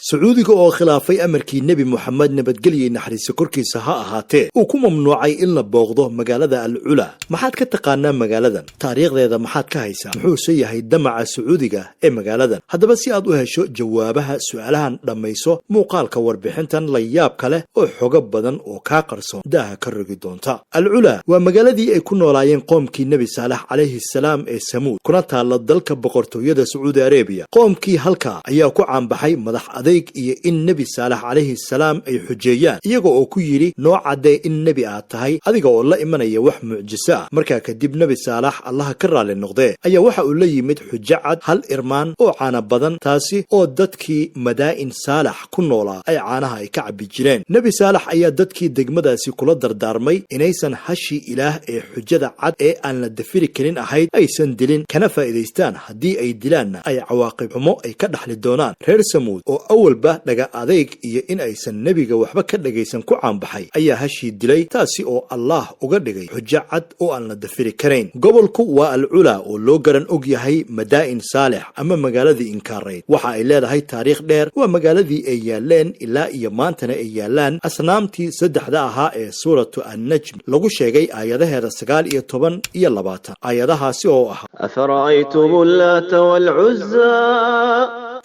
sacuudiga oo khilaafay amarkii nebi moxamed nabadgelye naxariis korkiisa ha ahaatee uu ku mamnuucay in la booqdo magaalada al-Ula. maxaad ka taqaanaa magaaladan? taariikhdeeda maxaad ka haysaa? muxuu yahay damaca sacuudiga ee magaaladan? haddaba si aad u hesho jawaabaha su'aalahan dhammayso muuqaalka warbixintan la yaab kale oo xogo badan oo ka qarsoon daaha ka rogi doonta. al-Ula waa magaaladii ay ku noolaayeen qoomkii nebi saalax calayhi salaam ee samuud, kuna taala dalka boqortooyada sacuudi arabiya. qoomkii halka ayaa ku caanbaxay madax adeeg iyo in nebi saalax calayhi salaam ay xujeeyaan, iyaga oo ku yidhi noo caddee in nebi aad tahay adiga oo la imanaya wax mucjiso ah. markaa kadib nebi saalax allaha ka raalli noqdee ayaa waxa uu la yimid xujo cad, hal irmaan oo caana badan, taasi oo dadkii madaa'in saalax ku noolaa ay caanaha ay ka cabbi jireen. nebi saalax ayaa dadkii degmadaasi kula dardaarmay inaysan hashii ilaah ee xujada cad ee aan la dafiri karin ahayd aysan dilin, kana faa'iidaystaan haddii ay dilaanna ay cawaaqib xumo ay ka dhaxli doonaan. reer samuud oo awalba dhaga adeeg iyo in aysan nebiga waxba ka dhagaysan ku caanbaxay ayaa hashii dilay, taasi oo allaah uga dhigay xujo cad oo aan la dafiri karayn. gobolku waa al-Ula oo loo garan og yahay madaa'in saalex ama magaaladii inkaarayd. waxa ay leedahay taariikh dheer. waa magaaladii ay yaaleen ilaa iyo maantana ay yaalaan asnaamtii saddexda ahaa ee suuratu an-najm lagu sheegay aayadaheeda 9 iyo 10 iyo 20. aayadahaasi oo ah afara'aytum allaata wal-uzza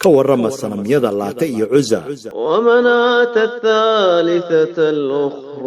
ka warrama sanamyada laata iyo cuza ومناة الثالثة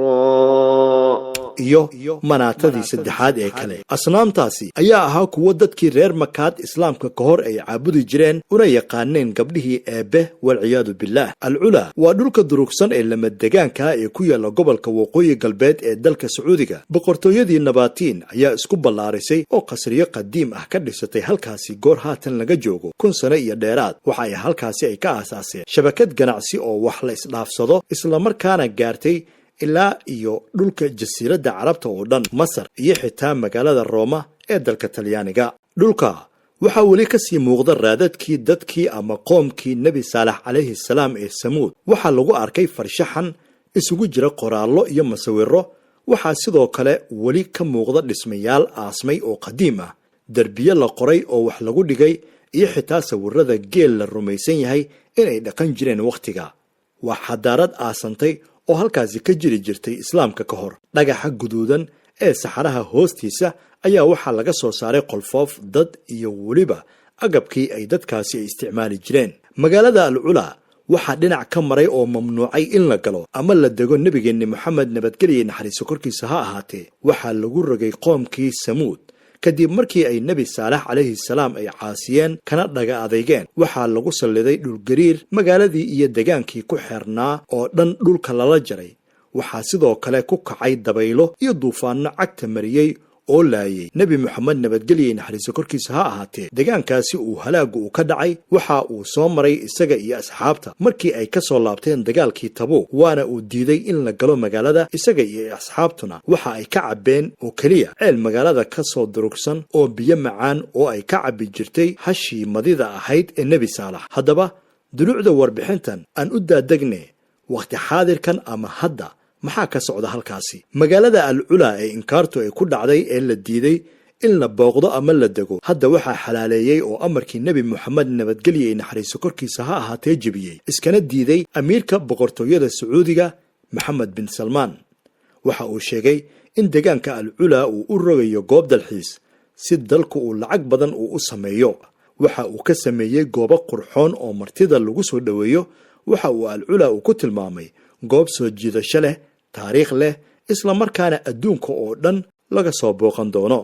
الأخرى iyo manaatadii saddexaad ee kale. asnaamtaasi ayaa ahaa kuwo dadkii reer makaad islaamka ka hor ay caabudi jireen una yaqaaneen gabdhihii eebbe walciyaadu billaah. al-Ula waa dhulka durugsan ee lamadegaanka ee ku yaalla gobolka waqooyi galbeed ee dalka sacuudiga. boqortooyadii nabaatiin ayaa isku ballaarisay oo qasriyo qadiim ah ka dhisatay halkaasi goor haatan laga joogo 1000 sano iyo dheeraad. waxa ay halkaasi ay ka aasaaseen shabakad ganacsi oo wax la isdhaafsado, islamarkaana gaartay ilaa iyo dhulka jasiiradda carabta oo dhan, masar iyo xitaa magaalada rooma ee dalka talyaaniga. dhulka waxaa weli ka sii muuqda raadadkii dadkii ama qoomkii nebi saalax calayhi salaam ee samuud. waxaa lagu arkay farshaxan isugu jira qoraallo iyo masawiro. waxaa sidoo kale weli ka muuqda dhismayaal aasmay oo qadiim ah, derbiye la qoray oo wax lagu dhigay, iyo xitaa sawirada geel la rumaysan yahay inay dhaqan jireen wakhtiga. waa xadaarad aasantay oo halkaasi ka jiri jirtay islaamka ka hor. dhagaxa guduudan ee saxaraha hoostiisa ayaa waxaa laga soo saaray qolfoof dad iyo weliba agabkii ay dadkaasi ay isticmaali jireen. magaalada al-Ula waxaa dhinac ka maray oo mamnuucay in la galo ama la dego nebigeenni moxamed nabadgelye naxariiso korkiisa ha ahaatee. waxaa lagu rogay qoomkii samuud kadib markii ay nebi saalax calayhi salaam ay caasiyeen kana dhaga adeygeen. waxaa lagu salliday dhulgariir, magaaladii iyo degaankii ku xeernaa oo dhan dhulka lala jaray. waxaa sidoo kale ku kacay dabaylo iyo duufaanno cagta mariyey oo laayay nebi moxamed nabadgelye naxariiso korkiisa ha ahaatee. degaankaasi uu halaagu uu ka dhacay waxa uu soo maray isaga iyo asxaabta markii ay ka soo laabteen dagaalkii tabuuk, waana uu diiday in la galo magaalada. isaga iyo asxaabtuna waxa ay ka cabbeen oo keliya ceel magaalada ka soo durugsan oo biyo macaan oo ay ka cabbi jirtay hashii madida ahayd ee nebi saalax. haddaba dulucda warbixintan aan u daadegne wakhti xaadirkan ama hadda maxaa ka socda halkaasi? magaalada al-Ula ee inkaartu ay ku dhacday ee la diiday in la booqdo ama la dego, hadda waxaa xalaaleeyey oo amarkii nebi moxamed nabadgelye naxariiso korkiisa ha ahaatee jebiyey, iskana diiday amiirka boqortooyada sacuudiga maxamed bin salmaan. waxa uu sheegay in degaanka al-Ula uu u rogayo goob dalxiis si dalku uu lacag badan uu u sameeyo. waxa uu ka sameeyey goobo qurxoon oo martida lagu soo dhoweeyo. waxa uu al-Ula uu ku tilmaamay goob soo jiidasho leh, taariikh leh, isla markaana adduunka oo dhan laga soo booqan doono.